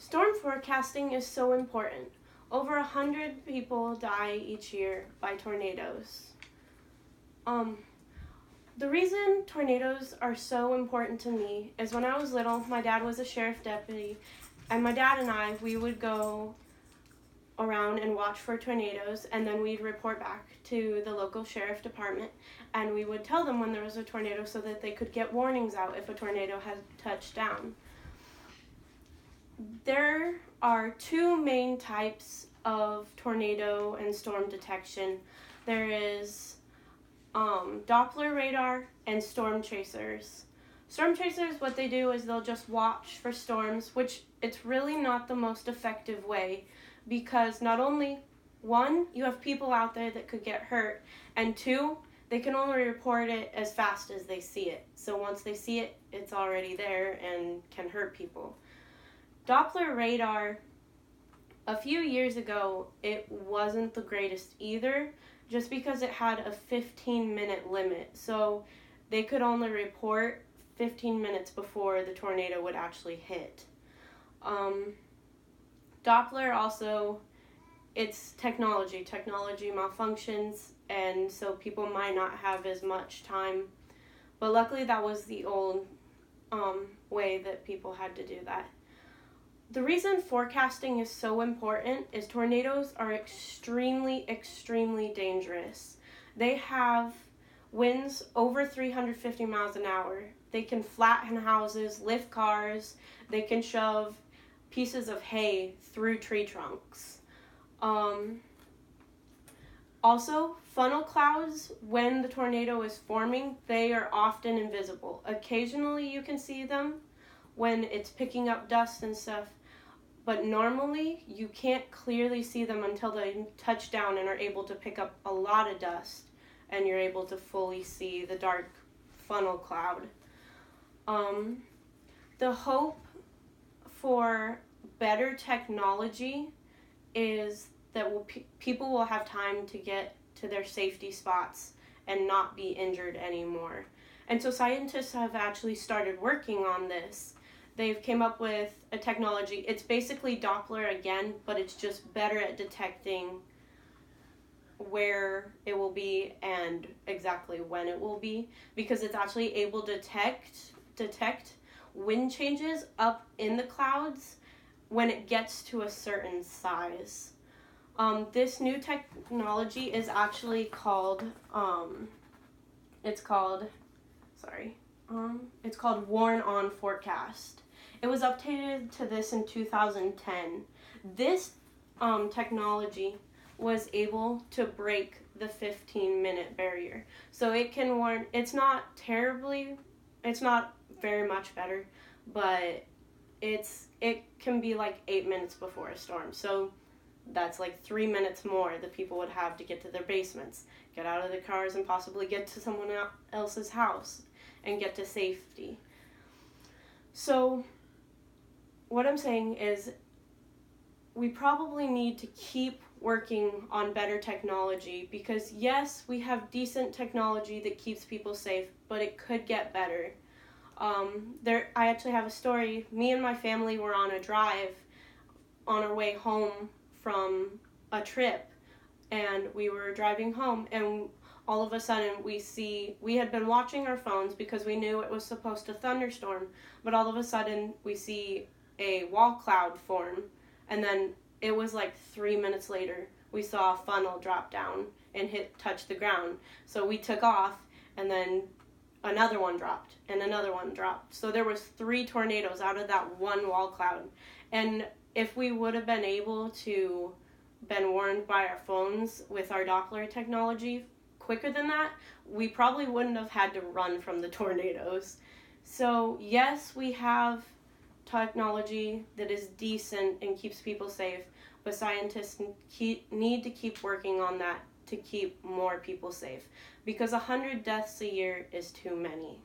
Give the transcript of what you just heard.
Storm forecasting is so important. Over 100 people die each year by tornadoes. The reason tornadoes are so important to me is when I was little, my dad was a sheriff deputy, and my dad and we would go around and watch for tornadoes, and then we'd report back to the local sheriff department, and we would tell them when there was a tornado so that they could get warnings out if a tornado had touched down. There are two main types of tornado and storm detection. There is Doppler radar and storm chasers. Storm chasers, what they do is they'll just watch for storms, which it's really not the most effective way, because not only, one, you have people out there that could get hurt, and two, they can only report it as fast as they see it. So once they see it, it's already there and can hurt people. Doppler radar, a few years ago, it wasn't the greatest either, just because it had a 15-minute limit. So they could only report 15 minutes before the tornado would actually hit. Doppler also, it's technology. Technology malfunctions, and so people might not have as much time. But luckily that was the old way that people had to do that. The reason forecasting is so important is tornadoes are extremely, extremely dangerous. They have winds over 350 miles an hour. They can flatten houses, lift cars. They can shove pieces of hay through tree trunks. Also, funnel clouds, when the tornado is forming, they are often invisible. Occasionally you can see them when it's picking up dust and stuff, but normally you can't clearly see them until they touch down and are able to pick up a lot of dust, and you're able to fully see the dark funnel cloud. The hope for better technology is that people will have time to get to their safety spots and not be injured anymore. And so scientists have actually started working on this. They've came up with a technology. It's basically Doppler again, but it's just better at detecting where it will be and exactly when it will be, because it's actually able to detect wind changes up in the clouds when it gets to a certain size. This new technology is actually called it's called Warn-On Forecast. It was updated to this in 2010. This technology was able to break the 15-minute barrier. So it can warn, it's not very much better, but it can be like 8 minutes before a storm. So that's like 3 minutes more that people would have to get to their basements, get out of their cars, and possibly get to someone else's house and get to safety. So what I'm saying is we probably need to keep working on better technology, because yes, we have decent technology that keeps people safe, but it could get better. I actually have a story. Me and my family were on a drive on our way home from a trip, and we were driving home, and all of a sudden we had been watching our phones because we knew it was supposed to thunderstorm, but all of a sudden we see a wall cloud form, and then it was like 3 minutes later we saw a funnel drop down and touch the ground. So we took off, and then another one dropped and another one dropped. So there was 3 tornadoes out of that one wall cloud. And if we would have been able to been warned by our phones with our Doppler technology quicker than that, we probably wouldn't have had to run from the tornadoes. So yes, we have technology that is decent and keeps people safe, but scientists need to keep working on that to keep more people safe, because 100 deaths a year is too many.